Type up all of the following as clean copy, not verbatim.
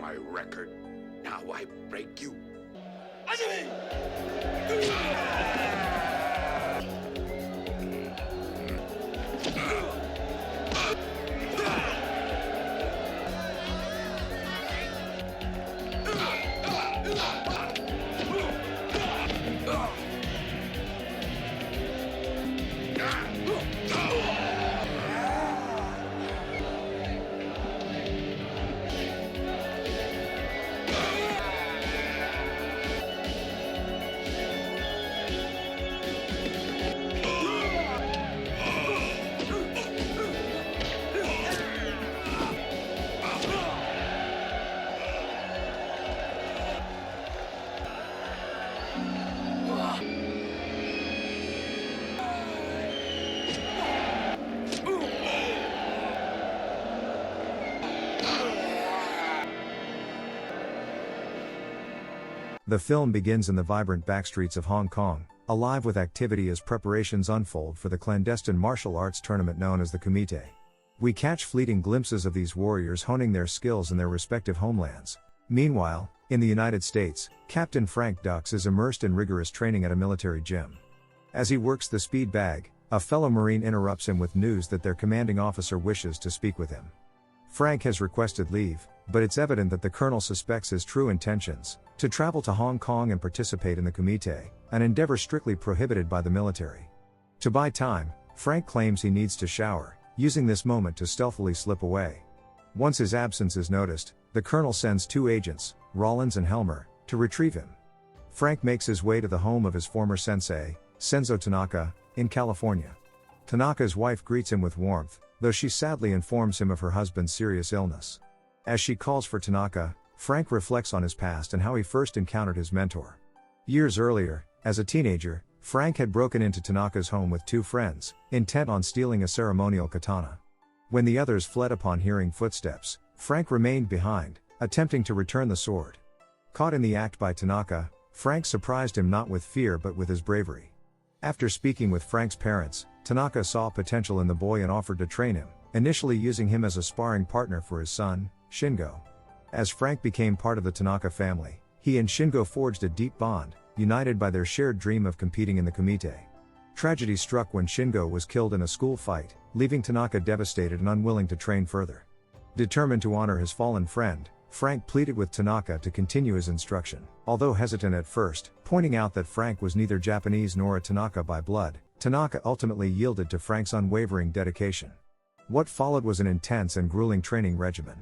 my record. Now I break you. The film begins in the vibrant backstreets of Hong Kong, alive with activity as preparations unfold for the clandestine martial arts tournament known as the Kumite. We catch fleeting glimpses of these warriors honing their skills in their respective homelands. Meanwhile, in the United States, Captain Frank Dux is immersed in rigorous training at a military gym. As he works the speed bag, a fellow Marine interrupts him with news that their commanding officer wishes to speak with him. Frank has requested leave, but it's evident that the colonel suspects his true intentions: to travel to Hong Kong and participate in the Kumite, an endeavor strictly prohibited by the military. To buy time, Frank claims he needs to shower, using this moment to stealthily slip away. Once his absence is noticed, the colonel sends 2 agents, Rollins and Helmer, to retrieve him. Frank makes his way to the home of his former sensei, Senzo Tanaka, in California. Tanaka's wife greets him with warmth, though she sadly informs him of her husband's serious illness. As she calls for Tanaka, Frank reflects on his past and how he first encountered his mentor. Years earlier, as a teenager, Frank had broken into Tanaka's home with 2 friends, intent on stealing a ceremonial katana. When the others fled upon hearing footsteps, Frank remained behind, attempting to return the sword. Caught in the act by Tanaka, Frank surprised him not with fear but with his bravery. After speaking with Frank's parents, Tanaka saw potential in the boy and offered to train him, initially using him as a sparring partner for his son, Shingo. As Frank became part of the Tanaka family, he and Shingo forged a deep bond, united by their shared dream of competing in the Kumite. Tragedy struck when Shingo was killed in a school fight, leaving Tanaka devastated and unwilling to train further. Determined to honor his fallen friend, Frank pleaded with Tanaka to continue his instruction, although hesitant at first, pointing out that Frank was neither Japanese nor a Tanaka by blood. Tanaka ultimately yielded to Frank's unwavering dedication. What followed was an intense and grueling training regimen.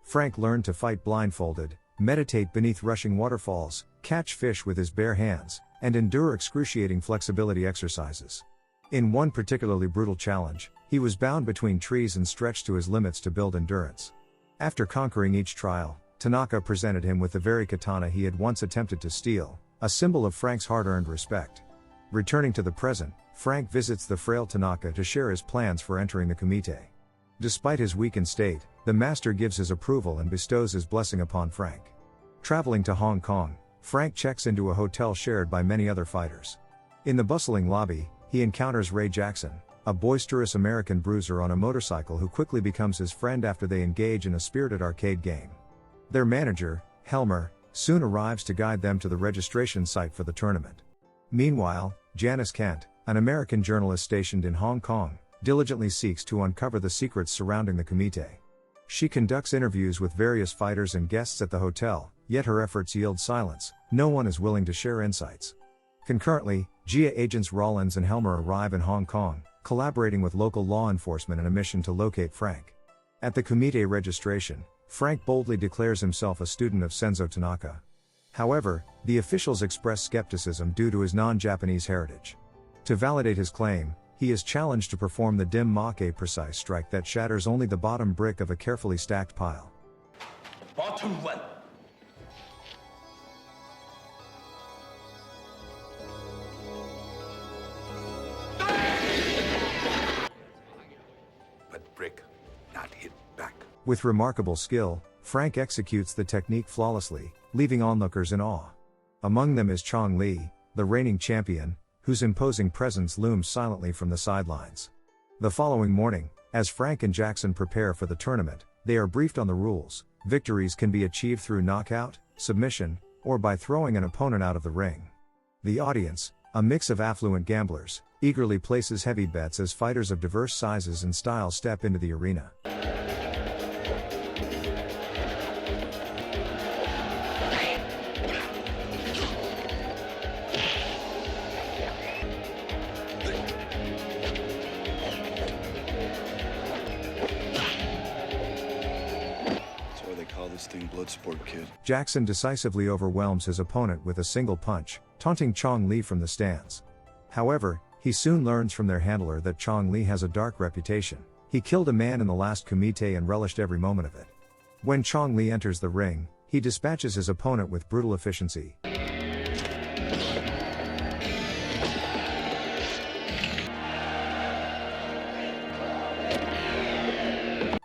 Frank learned to fight blindfolded, meditate beneath rushing waterfalls, catch fish with his bare hands, and endure excruciating flexibility exercises. In one particularly brutal challenge, he was bound between trees and stretched to his limits to build endurance. After conquering each trial, Tanaka presented him with the very katana he had once attempted to steal, a symbol of Frank's hard-earned respect. Returning to the present, Frank visits the frail Tanaka to share his plans for entering the Kumite. Despite his weakened state, the master gives his approval and bestows his blessing upon Frank. Traveling to Hong Kong, Frank checks into a hotel shared by many other fighters. In the bustling lobby, he encounters Ray Jackson, a boisterous American bruiser on a motorcycle who quickly becomes his friend after they engage in a spirited arcade game. Their manager, Helmer, soon arrives to guide them to the registration site for the tournament. Meanwhile, Janice Kent, an American journalist stationed in Hong Kong, diligently seeks to uncover the secrets surrounding the Kumite. She conducts interviews with various fighters and guests at the hotel, yet her efforts yield silence. No one is willing to share insights. Concurrently, GIA agents Rollins and Helmer arrive in Hong Kong, collaborating with local law enforcement in a mission to locate Frank. At the Kumite registration, Frank boldly declares himself a student of Senzo Tanaka. However, the officials express skepticism due to his non-Japanese heritage. To validate his claim, he is challenged to perform the dim make, a precise strike that shatters only the bottom brick of a carefully stacked pile. Bottom one. But brick, not hit back. With remarkable skill, Frank executes the technique flawlessly, leaving onlookers in awe. Among them is Chong Li, the reigning champion, whose imposing presence looms silently from the sidelines. The following morning, as Frank and Jackson prepare for the tournament, they are briefed on the rules. Victories can be achieved through knockout, submission, or by throwing an opponent out of the ring. The audience, a mix of affluent gamblers, eagerly places heavy bets as fighters of diverse sizes and styles step into the arena. This thing Bloodsport, kid. Jackson decisively overwhelms his opponent with a single punch, taunting Chong Li from the stands. However, he soon learns from their handler that Chong Li has a dark reputation. He killed a man in the last Kumite and relished every moment of it. When Chong Li enters the ring, he dispatches his opponent with brutal efficiency.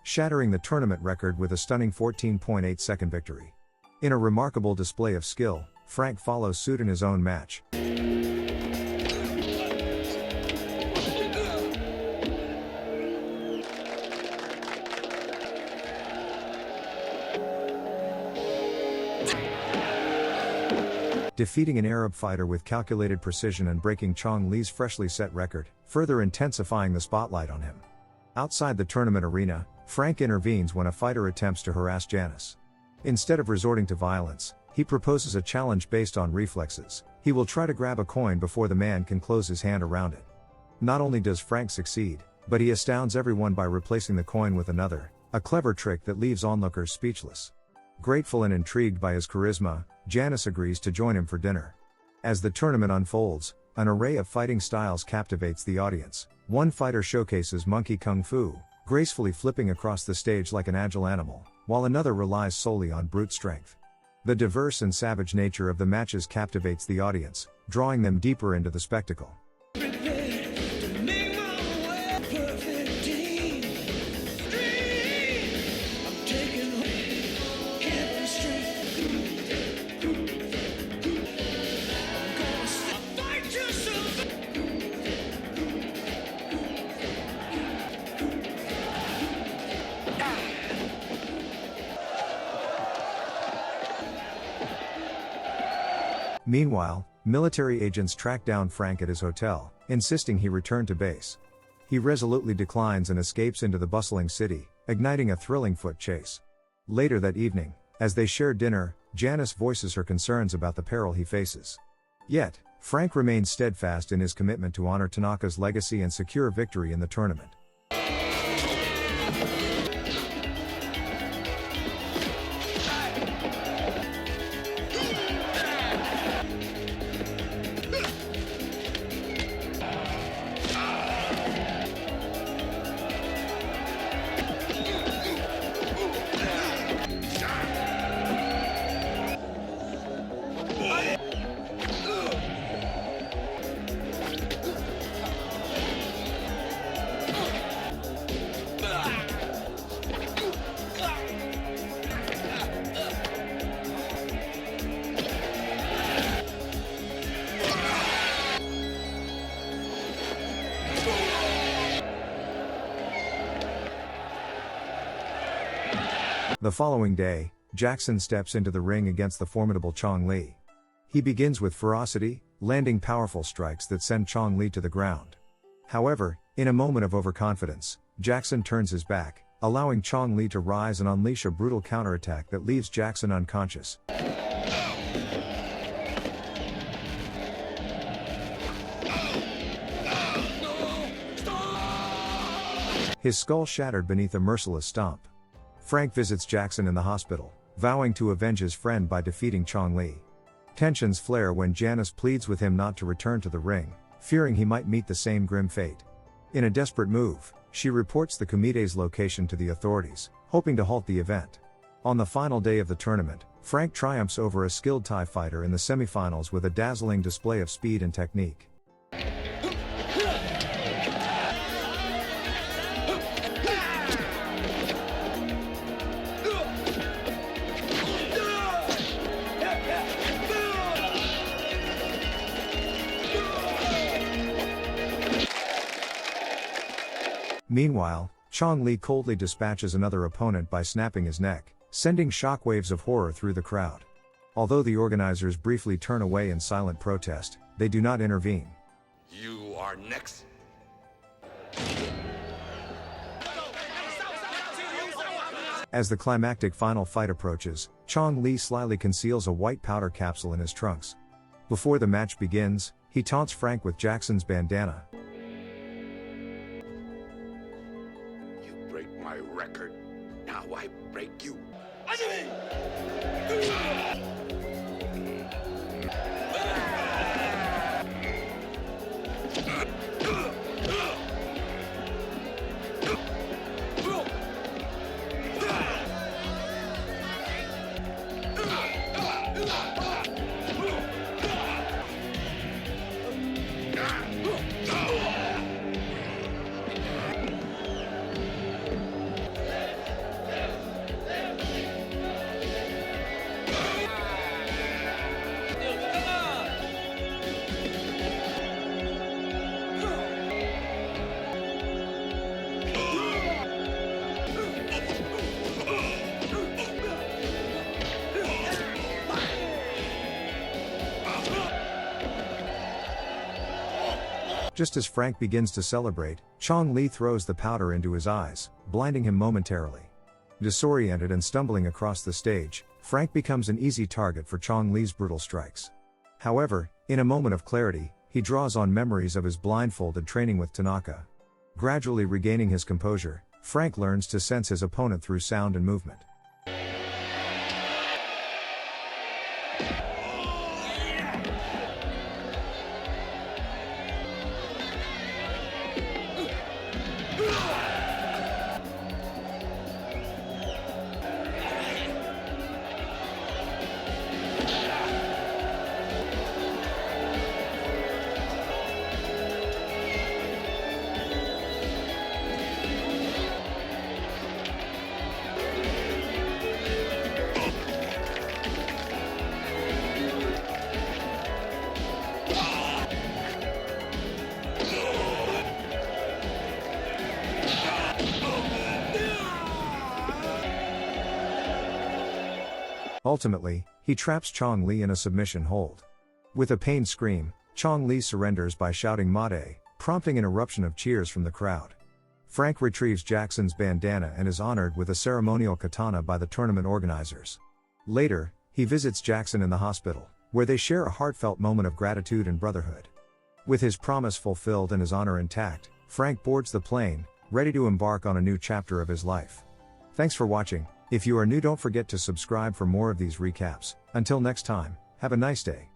Shattering the tournament record with a stunning 14.8-second victory. In a remarkable display of skill, Frank follows suit in his own match. Defeating an Arab fighter with calculated precision and breaking Chong Li's freshly set record, further intensifying the spotlight on him. Outside the tournament arena, Frank intervenes when a fighter attempts to harass Janice. Instead of resorting to violence, he proposes a challenge based on reflexes. He will try to grab a coin before the man can close his hand around it. Not only does Frank succeed, but he astounds everyone by replacing the coin with another, a clever trick that leaves onlookers speechless. Grateful and intrigued by his charisma, Janice agrees to join him for dinner. As the tournament unfolds, an array of fighting styles captivates the audience. One fighter showcases monkey kung fu, gracefully flipping across the stage like an agile animal, while another relies solely on brute strength. The diverse and savage nature of the matches captivates the audience, drawing them deeper into the spectacle. Meanwhile, military agents track down Frank at his hotel, insisting he return to base. He resolutely declines and escapes into the bustling city, igniting a thrilling foot chase. Later that evening, as they share dinner, Janice voices her concerns about the peril he faces. Yet, Frank remains steadfast in his commitment to honor Tanaka's legacy and secure victory in the tournament. The following day, Jackson steps into the ring against the formidable Chong Li. He begins with ferocity, landing powerful strikes that send Chong Li to the ground. However, in a moment of overconfidence, Jackson turns his back, allowing Chong Li to rise and unleash a brutal counterattack that leaves Jackson unconscious. His skull shattered beneath a merciless stomp. Frank visits Jackson in the hospital, vowing to avenge his friend by defeating Chong Li. Tensions flare when Janice pleads with him not to return to the ring, fearing he might meet the same grim fate. In a desperate move, she reports the Kumite's location to the authorities, hoping to halt the event. On the final day of the tournament, Frank triumphs over a skilled Thai fighter in the semifinals with a dazzling display of speed and technique. Meanwhile, Chong Li coldly dispatches another opponent by snapping his neck, sending shockwaves of horror through the crowd. Although the organizers briefly turn away in silent protest, they do not intervene. You are next. As the climactic final fight approaches, Chong Li slyly conceals a white powder capsule in his trunks. Before the match begins, he taunts Frank with Jackson's bandana. You break my record. Now I break you. Just as Frank begins to celebrate, Chong Li throws the powder into his eyes, blinding him momentarily. Disoriented and stumbling across the stage, Frank becomes an easy target for Chong Li's brutal strikes. However, in a moment of clarity, he draws on memories of his blindfolded training with Tanaka. Gradually regaining his composure, Frank learns to sense his opponent through sound and movement. Ultimately, he traps Chong Li in a submission hold. With a pained scream, Chong Li surrenders by shouting "Mate," prompting an eruption of cheers from the crowd. Frank retrieves Jackson's bandana and is honored with a ceremonial katana by the tournament organizers. Later, he visits Jackson in the hospital, where they share a heartfelt moment of gratitude and brotherhood. With his promise fulfilled and his honor intact, Frank boards the plane, ready to embark on a new chapter of his life. Thanks for watching. If you are new, don't forget to subscribe for more of these recaps. Until next time, have a nice day.